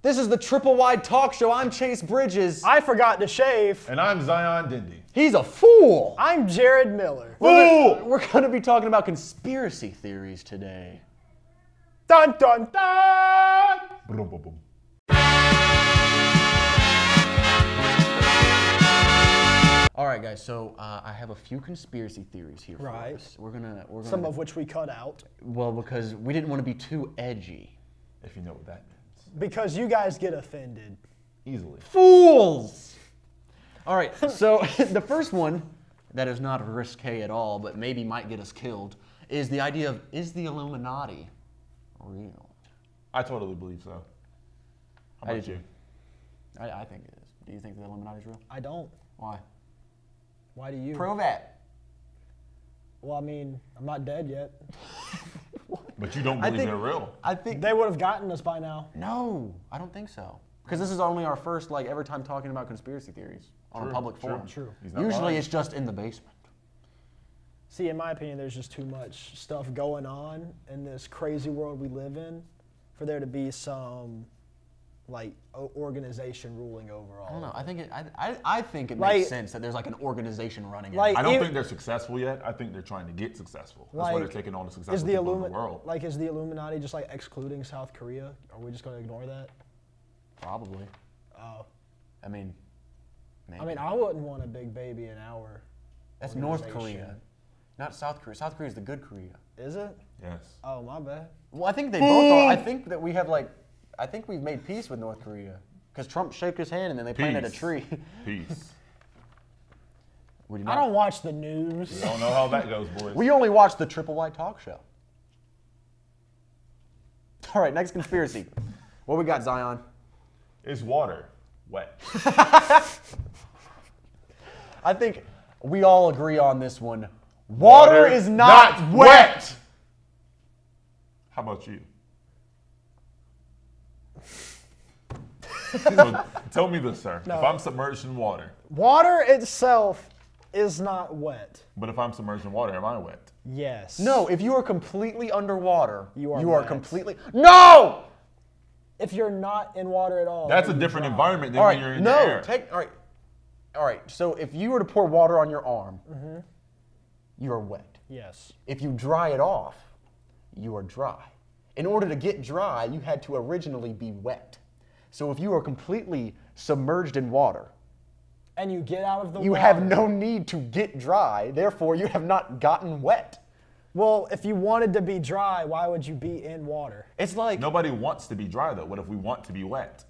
This is the YYY Talk Show. I'm Chase Bridges. I forgot to shave. And I'm Zion Dindy. He's a fool. I'm Jared Miller. Fool! We're going to be talking about conspiracy theories today. Dun dun dun! Boom, boom, boom. All right, guys. So I have a few conspiracy theories here for Right. us. We're gonna Some of which we cut out. well, because we didn't want to be too edgy. If you know what that means. Because you guys get offended. Easily. Fools! All right, so the first one that is not risque at all, but maybe might get us killed, is the idea of, is the Illuminati real? I totally believe so. How about you? I think it is. Do you think the Illuminati is real? I don't. Why? Why do you? Prove it. Well, I mean, I'm not dead yet. But you don't believe they're real. I think They would have gotten us by now. no, I don't think so. Because this is only our first ever time talking about conspiracy theories on a public forum. True. He's not Usually lying. it's just in the basement. See, in my opinion, there's just too much stuff going on in this crazy world we live in for there to be some, organization ruling over all. I don't know. of I it. think I think it Like- makes sense that there's an organization running it. Like- I don't Even- think they're successful yet. I think they're trying to get successful. That's why Like, they're taking all the Is successful the people in the world. Is the Illuminati just excluding South Korea? Are we just going to ignore that? Probably. Oh. I mean, maybe. I mean, I wouldn't want a big baby in our. That's North organization. Korea, not South Korea. South Korea is the good Korea. Is it? Yes. Oh, my bad. Well, I think they both are. I think that we have I think we've made peace with North Korea because Trump shook his hand and then they planted a Peace. tree. Peace. We do I not- don't watch the news. I don't know how that goes, boys. We only watch the YYY Talk Show. All right, next conspiracy. What we got, Zion? Is water wet? I think we all agree on this one. Water is not wet. How about you? So, tell me this, sir. No. If I'm submerged in water, Water itself is not wet. but if I'm submerged in water, am I wet? Yes. No, if you are completely underwater, You are wet. completely. No! If you're not in water at all. That's a then different you're environment than All when right, you're in no. the air. All right. So if you were to pour water on your arm, you are wet. Yes. If you dry it off, you are dry. In order to get dry, you had to originally be wet. So if you are completely submerged in water, And you get out of the you water. have no need to get dry. Therefore, you have not gotten wet. Well, if you wanted to be dry, why would you be in water? It's like Nobody wants to be dry, though. What if we want to be wet?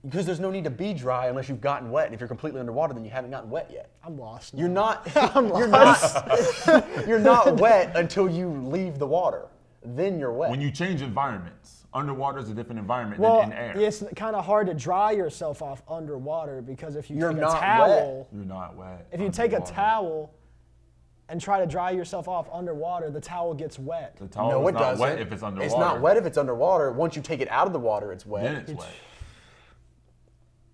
because there's no need to be dry unless you've gotten wet. And if you're completely underwater, then you haven't gotten wet yet. I'm lost. You're now. not. You're not wet until you leave the water. Then you're wet. When you change environments, underwater is a different environment Well, than in air. it's kind of hard to dry yourself off underwater because if you You're take a not towel, You're not wet. if you take a underwater. towel and try to dry yourself off underwater, the towel gets wet. The towel no, is it not doesn't. wet if it's underwater. It's not wet if it's underwater. Once you take it out of the water, it's wet. Then it's wet.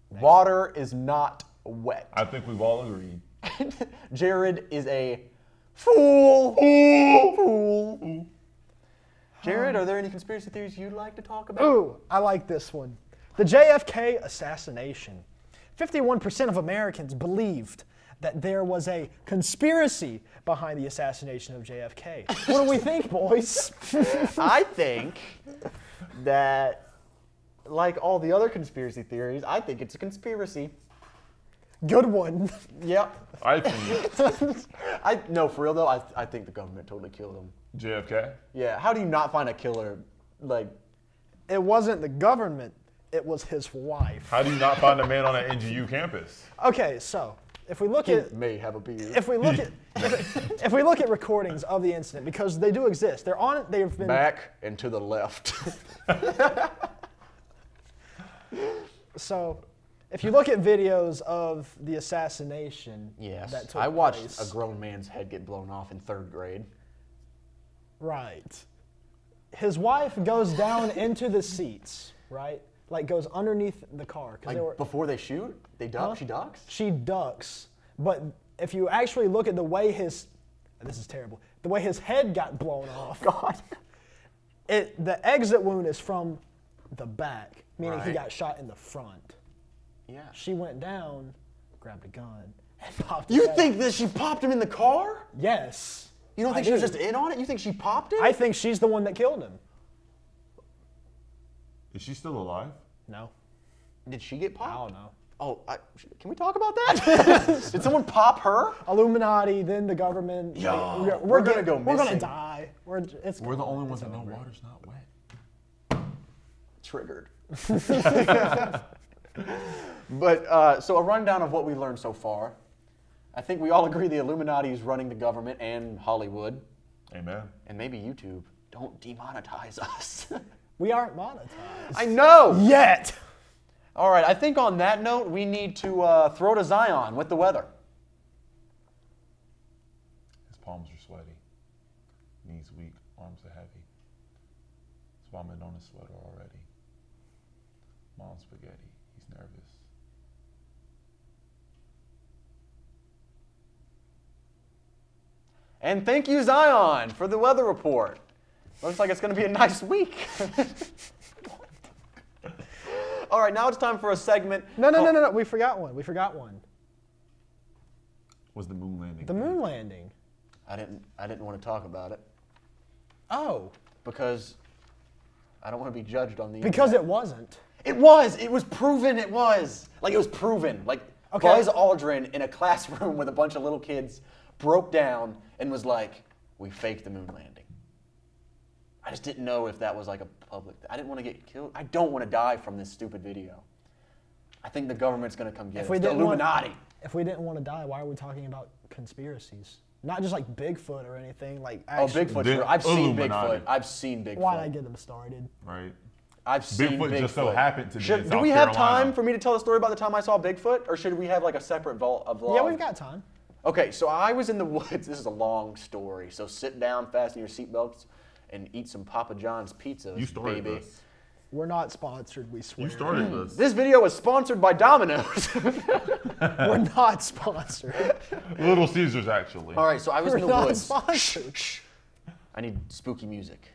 Water is not wet. I think we've all agreed. Jared is a fool. Fool. Jared, are there any conspiracy theories you'd like to talk about? Ooh, I like this one. The JFK assassination. 51% of Americans believed that there was a conspiracy behind the assassination of JFK. What do we think, boys? I think that, like all the other conspiracy theories, I think it's a conspiracy. Good one. Yep. I think No, for real though, I think the government totally killed him. JFK. Yeah, how do you not find a killer, It wasn't the government, it was his wife. How do you not find a man on an NGU campus? Okay, so if we look he at may have a beard. if we look at if we look at recordings of the incident, because they do exist, they've been Back and to the left. So if you look at videos of the assassination Yes, that took I watched place, a grown man's head get blown off in 3rd grade. right. His wife goes down into the seats, right? Like goes underneath the car because Like before they shoot, they duck. Huh? She ducks. she ducks. But if you actually look at the way this is terrible, the way his head got blown off, God. the exit wound is from the back, meaning he Right. got shot in the front. Yeah. She went down, grabbed a gun, and popped You his head. think that she popped him in the car? Yes. You don't think she was just in on it? You think she popped it? I think she's the one that killed him. Is she still alive? No. Did she get I popped? don't know. Oh, can we talk about that? Did someone pop her? Illuminati, then the government. Yo, like, we're gonna go We're gonna missing. die. We're the only ones that know water's not wet. Triggered. But so a rundown of what we learned so far. I think we all agree the Illuminati is running the government and Hollywood, Amen. and maybe YouTube. Don't demonetize us. We aren't monetized. I know. Yet. All right. I think on that note, we need to throw to Zion with the weather. His palms are sweaty. Knees weak. Arms are heavy. He's vomiting on his sweater already. Mom's spaghetti. He's nervous. And thank you, Zion, for the weather report. Looks like it's going to be a nice week. All right, now it's time for a segment. No. We forgot one. Was the moon landing? The moon landing. I didn't want to talk about it Oh. because I don't want to be judged on the Because internet. it wasn't. It was proven it was. Like, it was proven. Like, Okay. Buzz Aldrin in a classroom with a bunch of little kids broke down and was like, we faked the moon landing. I just didn't know if that was like a public, I didn't want to get killed. I don't want to die from this stupid video. I think the government's going to come get us. The Illuminati. If we didn't want to die, why are we talking about conspiracies? Not just like Bigfoot or anything. Like Oh, actually, Bigfoot's The real. I've seen Illuminati. Bigfoot. I've seen Bigfoot. Why'd I get them started? Right. I've seen Bigfoot. Bigfoot just so happened to be in Do South we have Carolina. time for me to tell the story about the time I saw Bigfoot, or should we have like a separate vlog? Yeah, we've got time. Okay, so I was in the woods. This is a long story. So sit down, fasten your seatbelts, and eat some Papa John's pizza, You started baby. this. We're not sponsored, we swear. You started this. This video was sponsored by Domino's. We're not sponsored. Little Caesars, actually. All right, so I was in We're the not woods. sponsored. I need spooky music.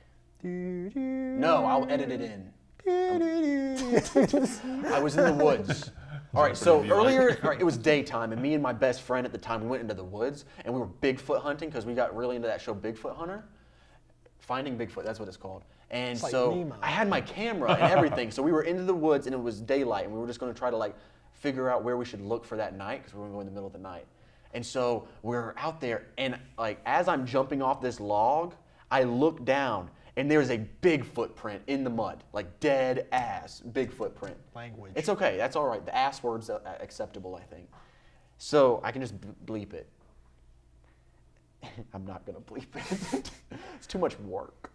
No, No, I'll edit it in. I was in the woods. All right, so earlier, it was daytime, and me and my best friend at the time, we went into the woods, and we were Bigfoot hunting because we got really into that show Bigfoot Hunter. Finding Bigfoot, that's what it's called. And It's like so Nemo. I had my camera and everything, so we were into the woods, and it was daylight, and we were just going to try to like figure out where we should look for that night because we were going to go in the middle of the night. And so we're out there, and like as I'm jumping off this log, I look down, and there's a big footprint in the mud, like dead ass big footprint. Language. It's okay, that's all right. The ass word's acceptable, I think. So I can just bleep it. I'm not gonna bleep it. It's too much work.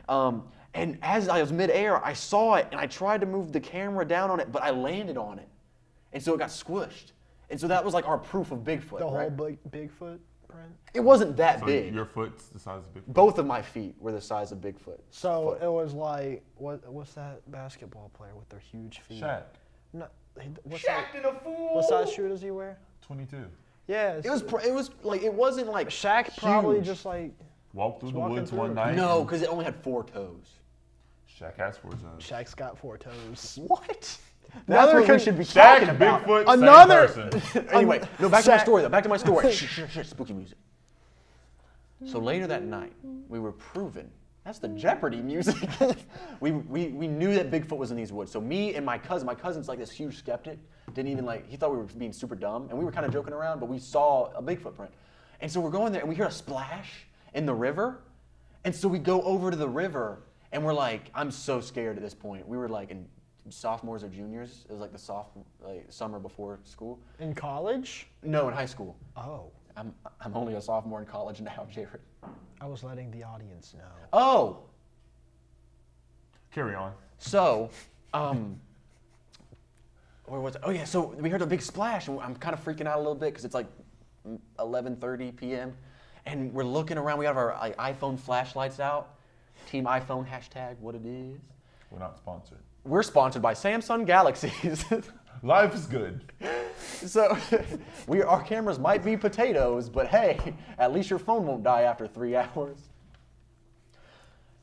And as I was midair, I saw it, and I tried to move the camera down on it, but I landed on it, and so it got squished. And so that was like our proof of Bigfoot. The whole right? Bigfoot print. It wasn't that So big. your foot's the size of Bigfoot. Both of my feet were the size of Bigfoot. So Foot. it was like what's that basketball player with their huge feet? Shaq, No, what's Shaq and a fool. what size shoe does he wear? 22. Yeah, It was like it wasn't like Shaq probably huge. just like Walked through the walking woods through one it. night. No, and because it only had 4 toes. Shaq has 4 toes. Shaq's got 4 toes. What? Another That's what we con- should be Shaq, talking about. Bigfoot, Another- same person. Anyway, no, back to my Shaq- story though. Back to my story. Shh, spooky music. So later that night, we were proven. That's the Jeopardy music. we knew that Bigfoot was in these woods. So me and my cousin's like this huge skeptic. Didn't even like, he thought we were being super dumb. And we were kind of joking around, but we saw a Bigfoot print. And so we're going there and we hear a splash in the river. And so we go over to the river and we're like, I'm so scared at this point. We were like in sophomores or juniors. It was like the summer before school. In college? No, in high school. Oh, I'm only a sophomore in college now, Jared. I was letting the audience know. Oh, Carry on. so, where was it? Oh yeah, so we heard a big splash, and I'm kind of freaking out a little bit because it's like 11:30 p.m. and we're looking around. We have our iPhone flashlights out. Team iPhone hashtag what it is. We're not sponsored. We're sponsored by Samsung Galaxies. Life is good. So our cameras might be potatoes, but hey, at least your phone won't die after 3 hours.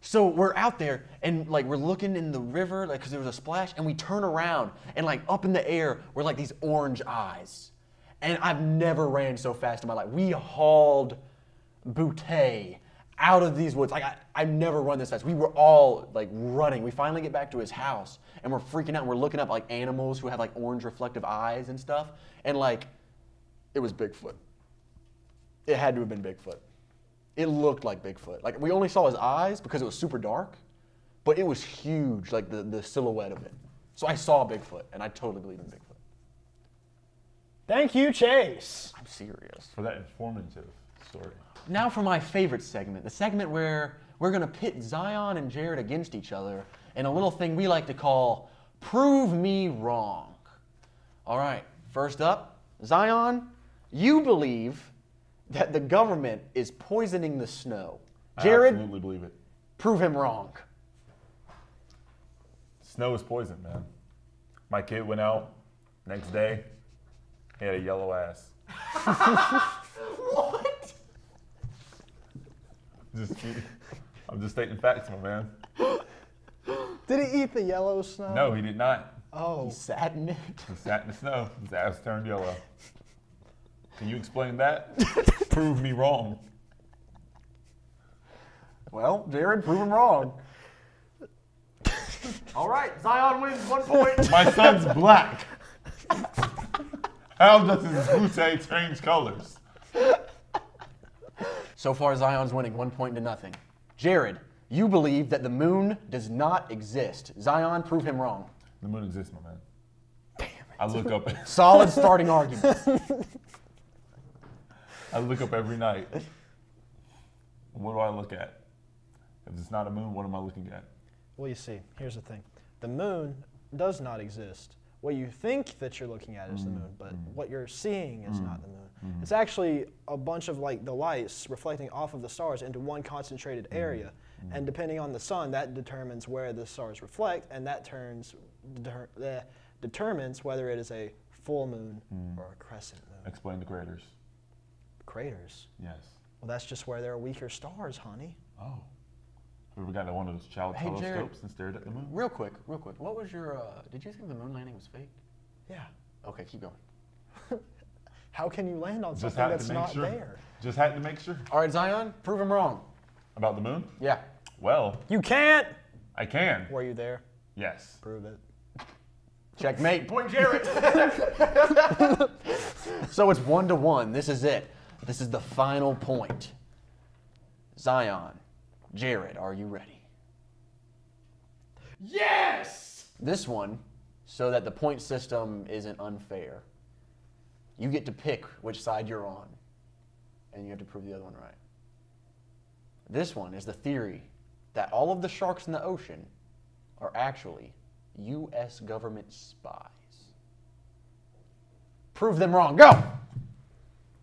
So we're out there and like we're looking in the river, like because there was a splash, and we turn around and like up in the air were like these orange eyes. And I've never ran so fast in my life. We hauled Boutte out of these woods. Like I've never run this fast. We were all like running. We finally get back to his house and we're freaking out and we're looking up like animals who have like orange reflective eyes and stuff. And like it was Bigfoot. It had to have been Bigfoot. It looked like Bigfoot. Like we only saw his eyes because it was super dark, but it was huge, like the silhouette of it. So I saw Bigfoot and I totally believe in Bigfoot. Thank you, Chase. I'm serious. For that informative story. Now for my favorite segment, the segment where we're going to pit Zion and Jared against each other in a little thing we like to call Prove Me Wrong. All right, first up, Zion, you believe that the government is poisoning the snow. Jared, I absolutely believe it. prove him wrong. Snow is poison, man. My kid went out next day, he had a yellow ass. What? I'm just stating facts, my man. Did he eat the yellow snow? No, he did not. Oh. He sat in it. He sat in the snow. His ass turned yellow. Can you explain that? Prove me wrong. Well, Jared, prove him wrong. All right, Zion wins 1 point. My son's black. How does his Boutte change colors? So far, Zion's winning 1 point to nothing. Jared, you believe that the moon does not exist. Zion, prove him wrong. The moon exists, my man. Damn it. I look up. Solid starting argument. I look up every night. What do I look at? If it's not a moon, what am I looking at? Well, you see, here's the thing. The moon does not exist. What you think that you're looking at is the moon, but what you're seeing is not the moon. It's actually a bunch of like the lights reflecting off of the stars into one concentrated area. And depending on the sun, that determines where the stars reflect, and that determines whether it is a full moon or a crescent moon. Explain the craters. Craters? Yes. Well, that's just where there are weaker stars, honey. Oh. Have we got one of those child Hey, Jared. telescopes and stared at the moon? Real quick. What was your, did you think the moon landing was fake? Yeah. Okay, keep going. How can you land on Just something had that's to make not sure. there? Just had to make sure. All right, Zion, prove him wrong. About the moon? Yeah. Well, You can't! I can. Were you there? Yes. Prove it. Checkmate. Point Jared. So it's 1-1. This is it. This is the final point. Zion, Jared, are you ready? Yes! This one, so that the point system isn't unfair, you get to pick which side you're on, and you have to prove the other one right. This one is the theory that all of the sharks in the ocean are actually U.S. government spies. Prove them wrong. Go!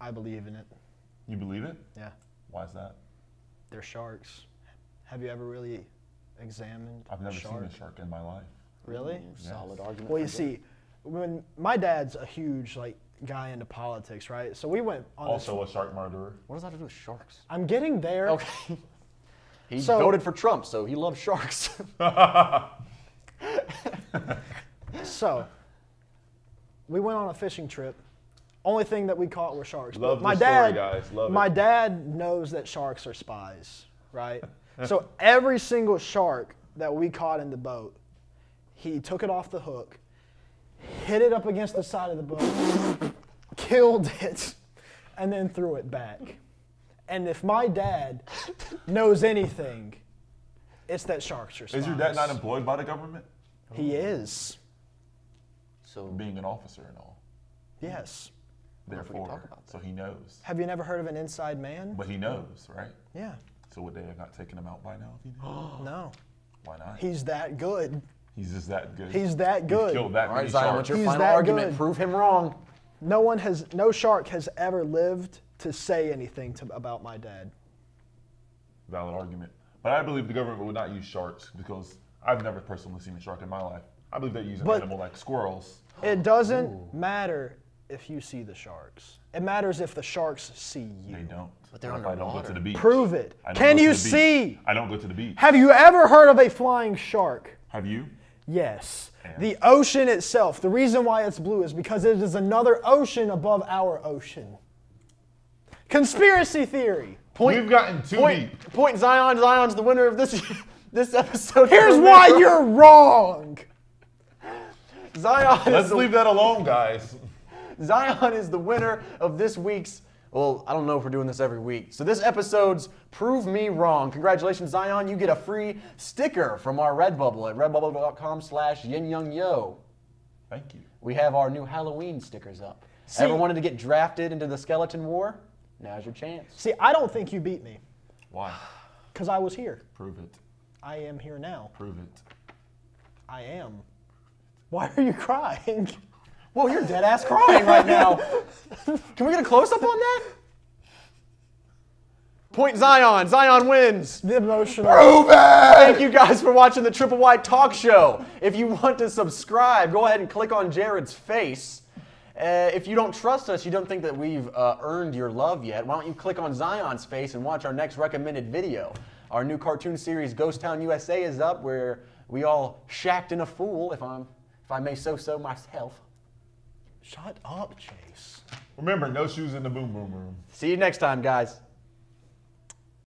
I believe in it. You believe it? Yeah. Why is that? They're sharks. Have you ever really examined I've never shark? seen a shark in my life. Really? Solid argument. Well, you for see, when my dad's a huge guy into politics, right? So we went on Also a shark murderer. What does that have to do with sharks? I'm getting there. Okay. He So- voted for Trump, so he loves sharks. So we went on a fishing trip. Only thing that we caught were sharks. But Love my the story, dad, guys. Love my it. dad knows that sharks are spies, right? So every single shark that we caught in the boat, he took it off the hook, hit it up against the side of the boat, killed it, and then threw it back. And if my dad knows anything, it's that sharks are spies. Is your dad not employed by the government? He is. So Being an officer and all. Yes. wonder if we can Therefore, talk about that. so he knows. Have you never heard of an inside man? But he knows, right? Yeah. So would they have not taken him out by now if he knew? No. Why not? He's that good. He's just that good. He's that He's good. killed that all many right, Zion, sharks. what's your He's final that argument? good. Prove him wrong. No shark has ever lived to say anything about my dad. Valid argument. But I believe the government would not use sharks because I've never personally seen a shark in my life. I believe they use an But- animal like squirrels. It doesn't matter if you see the sharks. It matters if the sharks see you. They don't. But they're What if I don't go underwater. to the beach? Prove it. I don't Can go to you the beach. see? I don't go to the beach. Have you ever heard of a flying shark? Have you? Yes. And? The ocean itself, the reason why it's blue is because it is another ocean above our ocean. Conspiracy theory. We've gotten too deep. Point Zion. Zion's the winner of this this episode. Here's why you're wrong. Zion. Let's leave that alone, guys. Zion is the winner of this week's. Well, I don't know if we're doing this every week. So this episode's Prove Me Wrong. Congratulations, Zion. You get a free sticker from our Redbubble at redbubble.com/YenYungYo. Thank you. We have our new Halloween stickers up. See- Ever wanted to get drafted into the skeleton war? Now's your chance. See, I don't think you beat me Why? because I was here. Prove it. I am here now. Prove it. I am. Why are you crying? Whoa, you're dead ass crying right now. Can we get a close up on that? Point Zion. Zion wins. The emotional. Prove it! Thank you guys for watching the YYY Talk Show. If you want to subscribe, go ahead and click on Jared's face. If you don't trust us, you don't think that we've earned your love yet, why don't you click on Zion's face and watch our next recommended video. Our new cartoon series, Ghost Town USA, is up, where we all shacked in a fool, if I may so myself. Shut up, Chase. Remember, no shoes in the boom boom room. See you next time, guys.